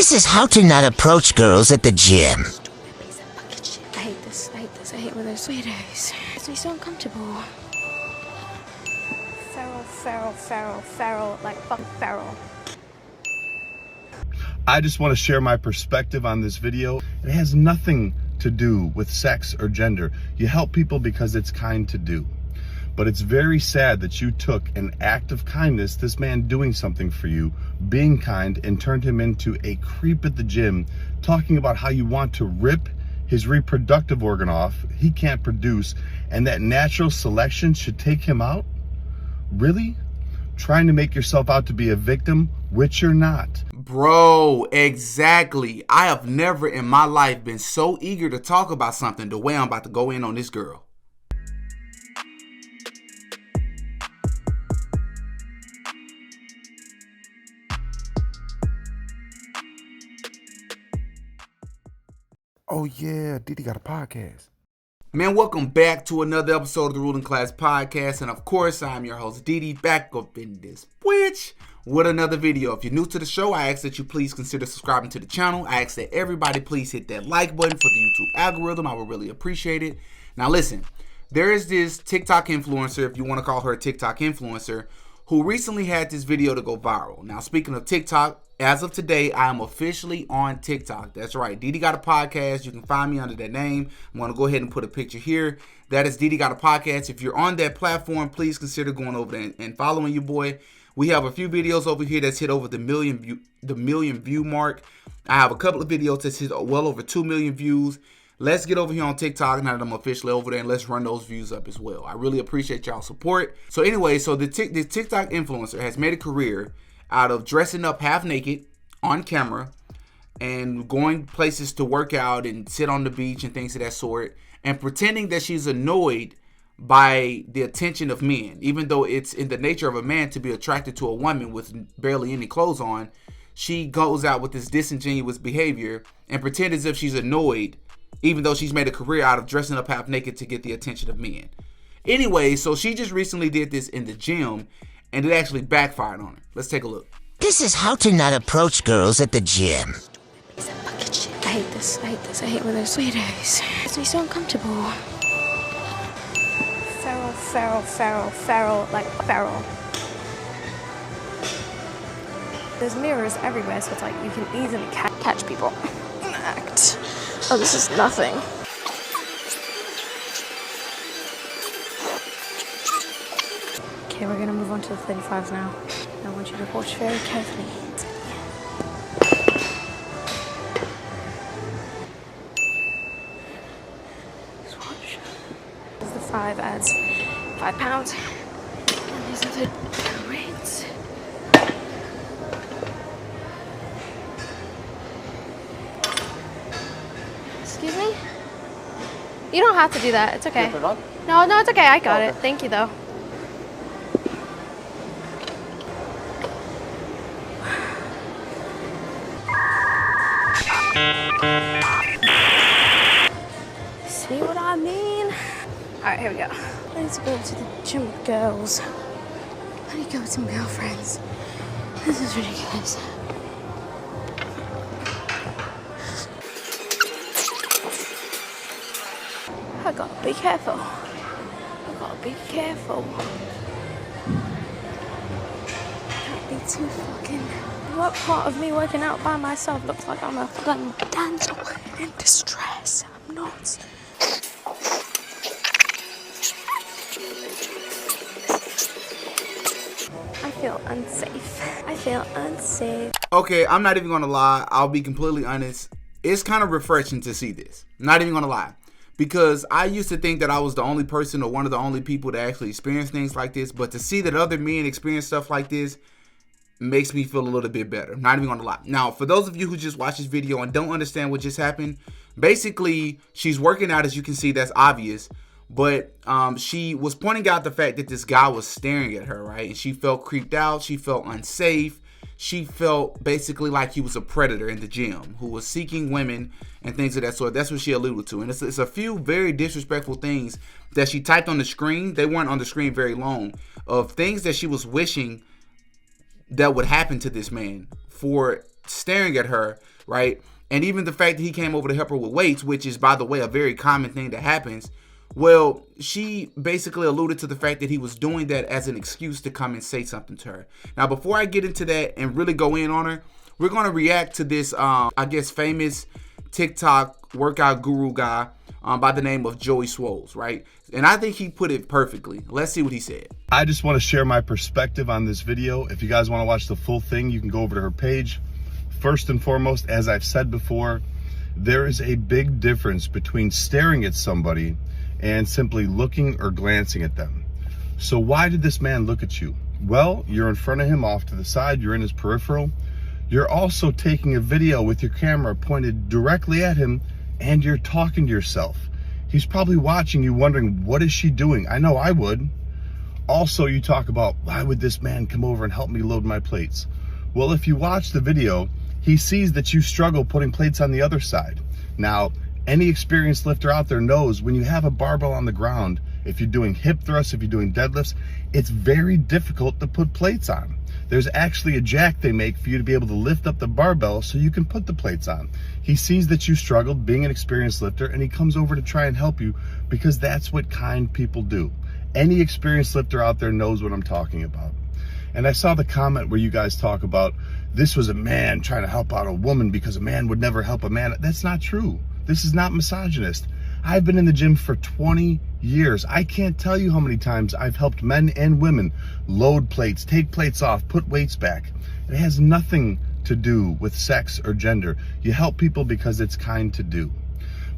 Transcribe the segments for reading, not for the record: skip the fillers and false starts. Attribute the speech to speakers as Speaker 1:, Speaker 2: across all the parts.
Speaker 1: This is how to not approach girls at the gym.
Speaker 2: I hate this. I hate when there's sweeties. It's me so uncomfortable. Feral, like fucking feral.
Speaker 3: I just want to share my perspective on this video. It has nothing to do with sex or gender. You help people because it's kind to do. But it's very sad that you took an act of kindness, this man doing something for you, being kind, and turned him into a creep at the gym, talking about how you want to rip his reproductive organ off, he can't produce, and that natural selection should take him out? Really? Trying to make yourself out to be a victim, which you're not.
Speaker 4: Bro, exactly. I have never in my life been so eager to talk about something the way I'm about to go in on this girl.
Speaker 5: Oh yeah, Didi got a podcast.
Speaker 4: Man, welcome back to another episode of the Ruling Class Podcast. And of course, I'm your host, Didi, back up in this bitch with another video. If you're new to the show, I ask that you please consider subscribing to the channel. I ask that everybody please hit that like button for the YouTube algorithm. I would really appreciate it. Now listen, there is this TikTok influencer, if you want to call her a TikTok influencer, who recently had this video to go viral. Now, speaking of TikTok, as of today, I am officially on TikTok. That's right. Didi got a podcast. You can find me under that name. I'm going to go ahead and put a picture here. That is Didi got a podcast. If you're on that platform, please consider going over there and following your boy. We have a few videos over here that's hit over the million view mark. I have a couple of videos that's hit well over 2 million views. Let's get over here on TikTok now that I'm officially over there, and let's run those views up as well. I really appreciate y'all's support. So anyway, so the TikTok influencer has made a career out of dressing up half naked on camera and going places to work out and sit on the beach and things of that sort, and pretending that she's annoyed by the attention of men. Even though it's in the nature of a man to be attracted to a woman with barely any clothes on, she goes out with this disingenuous behavior and pretends as if she's annoyed, even though she's made a career out of dressing up half naked to get the attention of men. Anyway, so she just recently did this in the gym, and it actually backfired on her. Let's take a look.
Speaker 1: This is how to not approach girls at the gym.
Speaker 2: I hate this. I hate when there's sweeties. It's me so uncomfortable. Feral, like feral. There's mirrors everywhere, so it's like you can easily catch people. Act. Oh, this is nothing. Okay, we're gonna move on to the 35s now. I want you to watch very carefully. Just watch. The 5 adds £5. And these are the rates. Excuse me? You don't have to do that. It's okay. No, it's okay. I got it. Thank you, though. See what I mean? Alright, here we go. I need to go to the gym with girls. I need to go with some girlfriends. This is ridiculous. I gotta be careful. Can't be too fucking... What part of me working out by myself looks like I'm a fucking damsel in distress? I'm not. I feel unsafe.
Speaker 4: Okay, I'm not even gonna lie. I'll be completely honest. It's kind of refreshing to see this. Not even gonna lie. Because I used to think that I was the only person or one of the only people to actually experience things like this. But to see that other men experience stuff like this makes me feel a little bit better. Not even gonna lie. Now, for those of you who just watched this video and don't understand what just happened, basically, she's working out, as you can see, that's obvious. But she was pointing out the fact that this guy was staring at her, right? And she felt creeped out. She felt unsafe. She felt basically like he was a predator in the gym who was seeking women and things of that sort. That's what she alluded to. And it's a few very disrespectful things that she typed on the screen. They weren't on the screen very long, of things that she was wishing that would happen to this man for staring at her, right? And even the fact that he came over to help her with weights, which is, by the way, a very common thing that happens. Well, she basically alluded to the fact that he was doing that as an excuse to come and say something to her. Now, before I get into that and really go in on her, we're going to react to this, famous TikTok workout guru guy by the name of Joey Swoles, right? And I think he put it perfectly. Let's see what he said.
Speaker 3: I just want to share my perspective on this video. If you guys want to watch the full thing, you can go over to her page. First and foremost, as I've said before, there is a big difference between staring at somebody and simply looking or glancing at them. So why did this man look at you? Well, you're in front of him off to the side, you're in his peripheral. You're also taking a video with your camera pointed directly at him, and you're talking to yourself. He's probably watching you wondering, what is she doing? I know I would. Also, you talk about, why would this man come over and help me load my plates? Well, if you watch the video, he sees that you struggle putting plates on the other side. Now, any experienced lifter out there knows when you have a barbell on the ground, if you're doing hip thrusts, if you're doing deadlifts, it's very difficult to put plates on. There's actually a jack they make for you to be able to lift up the barbell so you can put the plates on. He sees that you struggled being an experienced lifter, and he comes over to try and help you because that's what kind people do. Any experienced lifter out there knows what I'm talking about. And I saw the comment where you guys talk about this was a man trying to help out a woman because a man would never help a man. That's not true. This is not misogynist. I've been in the gym for 20 years. I can't tell you how many times I've helped men and women load plates, take plates off, put weights back. It has nothing to do with sex or gender. You help people because it's kind to do.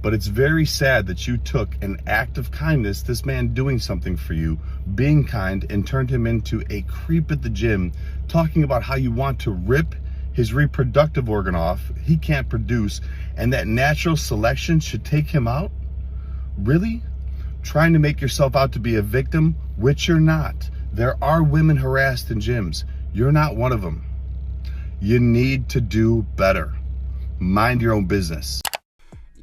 Speaker 3: But it's very sad that you took an act of kindness, this man doing something for you, being kind, and turned him into a creep at the gym, talking about how you want to rip his reproductive organ off, he can't produce, and that natural selection should take him out? Really? Trying to make yourself out to be a victim, which you're not. There are women harassed in gyms. You're not one of them. You need to do better. Mind your own business.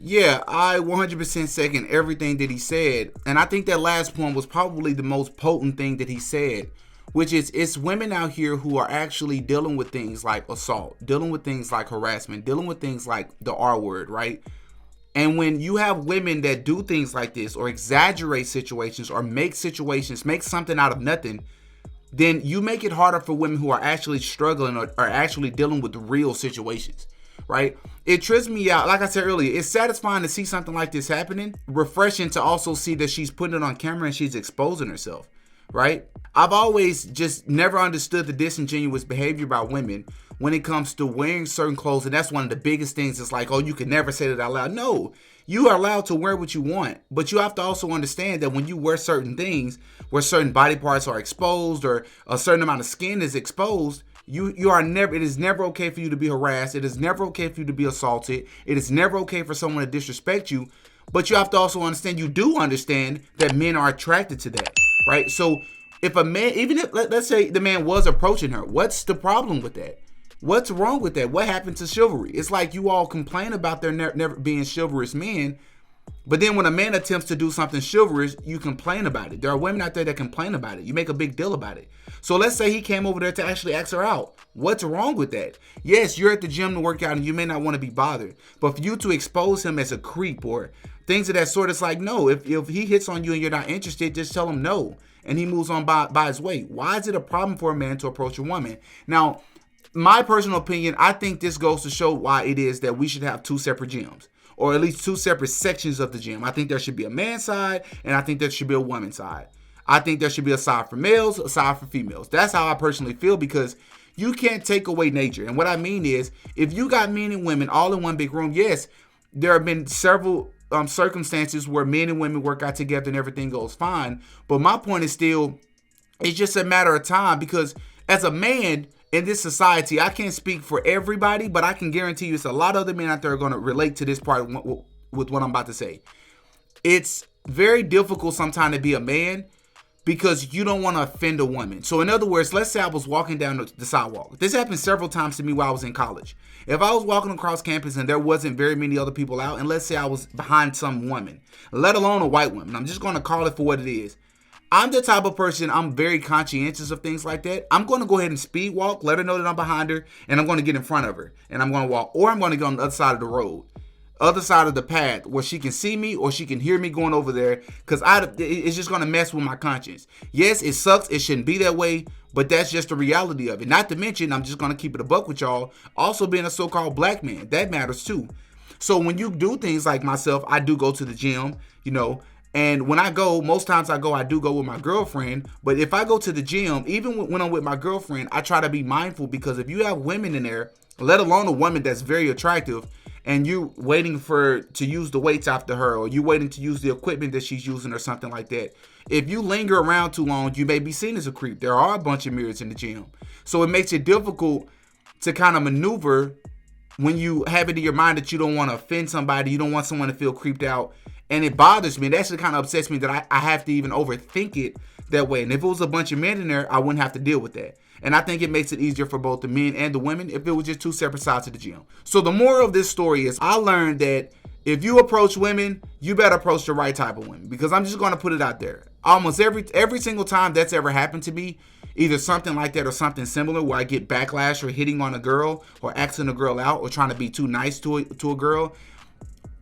Speaker 4: Yeah, I 100% second everything that he said. And I think that last point was probably the most potent thing that he said, which is it's women out here who are actually dealing with things like assault, dealing with things like harassment, dealing with things like the R word, right? And when you have women that do things like this or exaggerate situations or make something out of nothing, then you make it harder for women who are actually struggling or are actually dealing with real situations, right? It trips me out. Like I said earlier, it's satisfying to see something like this happening. Refreshing to also see that she's putting it on camera and she's exposing herself, right? I've always just never understood the disingenuous behavior by women when it comes to wearing certain clothes. And that's one of the biggest things. It's like, oh, you can never say that out loud. No, you are allowed to wear what you want, but you have to also understand that when you wear certain things where certain body parts are exposed or a certain amount of skin is exposed, it is never okay for you to be harassed. It is never okay for you to be assaulted. It is never okay for someone to disrespect you. But you have to also understand, you do understand that men are attracted to that, right? So if a man, even if, let's say the man was approaching her, what's the problem with that? What's wrong with that? What happened to chivalry? It's like you all complain about there never being chivalrous men, but then when a man attempts to do something chivalrous, you complain about it. There are women out there that complain about it. You make a big deal about it. So let's say he came over there to actually ask her out. What's wrong with that? Yes, you're at the gym to work out and you may not want to be bothered, but for you to expose him as a creep or things of that sort, it's like, no, if he hits on you and you're not interested, just tell him no. And he moves on by his way. Why is it a problem for a man to approach a woman? Now, my personal opinion, I think this goes to show why it is that we should have two separate gyms, or at least two separate sections of the gym. I think there should be a man's side, and I think there should be a woman's side. I think there should be a side for males, a side for females. That's how I personally feel, because you can't take away nature. And what I mean is, if you got men and women all in one big room, yes, there have been several circumstances where men and women work out together and everything goes fine. But my point is still, it's just a matter of time, because as a man in this society, I can't speak for everybody, but I can guarantee you it's a lot of other men out there are going to relate to this part with what I'm about to say. It's very difficult sometimes to be a man because you don't want to offend a woman. So in other words, let's say I was walking down the sidewalk. This happened several times to me while I was in college. If I was walking across campus and there wasn't very many other people out, and let's say I was behind some woman, let alone a white woman, I'm just going to call it for what it is. I'm the type of person, I'm very conscientious of things like that. I'm going to go ahead and speed walk, let her know that I'm behind her, and I'm going to get in front of her, and I'm going to walk. Or I'm going to go on the other side of the road, other side of the path, where she can see me or she can hear me going over there, because it's just going to mess with my conscience. Yes, it sucks. It shouldn't be that way, but that's just the reality of it. Not to mention, I'm just going to keep it a buck with y'all, also being a so-called black man, that matters too. So when you do things like myself, I do go to the gym, you know, and when I go, most times I do go with my girlfriend. But if I go to the gym, even when I'm with my girlfriend, I try to be mindful, because if you have women in there, let alone a woman that's very attractive, and you waiting to use the weights after her, or you waiting to use the equipment that she's using or something like that, if you linger around too long, you may be seen as a creep. There are a bunch of mirrors in the gym. So it makes it difficult to kind of maneuver when you have it in your mind that you don't want to offend somebody, you don't want someone to feel creeped out. And it bothers me. That actually kind of upsets me that I have to even overthink it that way. And if it was a bunch of men in there, I wouldn't have to deal with that. And I think it makes it easier for both the men and the women if it was just two separate sides of the gym. So the moral of this story is I learned that if you approach women, you better approach the right type of women. Because I'm just going to put it out there. Almost every single time that's ever happened to me, either something like that or something similar where I get backlash or hitting on a girl or asking a girl out or trying to be too nice to a girl,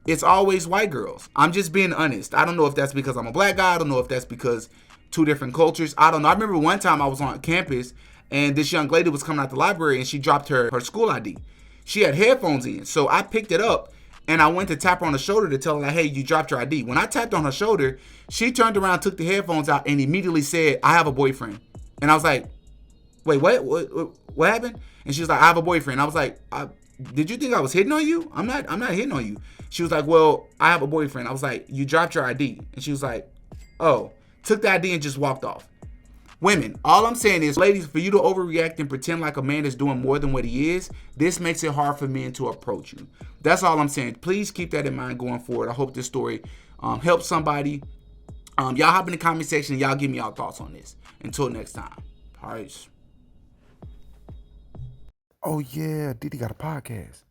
Speaker 4: it's always white girls. I'm just being honest. I don't know if that's because I'm a black guy. I don't know if that's because two different cultures. I don't know. I remember one time I was on campus and this young lady was coming out the library and she dropped her school ID. She had headphones in. So I picked it up and I went to tap her on the shoulder to tell her, like, hey, you dropped your ID. When I tapped on her shoulder, she turned around, took the headphones out, and immediately said, I have a boyfriend. And I was like, wait, what happened? And she was like, I have a boyfriend. I was like, did you think I was hitting on you? I'm not hitting on you. She was like, well, I have a boyfriend. I was like, you dropped your ID. And she was like, oh, took the ID and just walked off. Women, all I'm saying is, ladies, for you to overreact and pretend like a man is doing more than what he is, this makes it hard for men to approach you. That's all I'm saying. Please keep that in mind going forward. I hope this story helps somebody. Y'all hop in the comment section and y'all give me y'all thoughts on this. Until next time. Peace.
Speaker 5: Oh yeah, Didi got a podcast.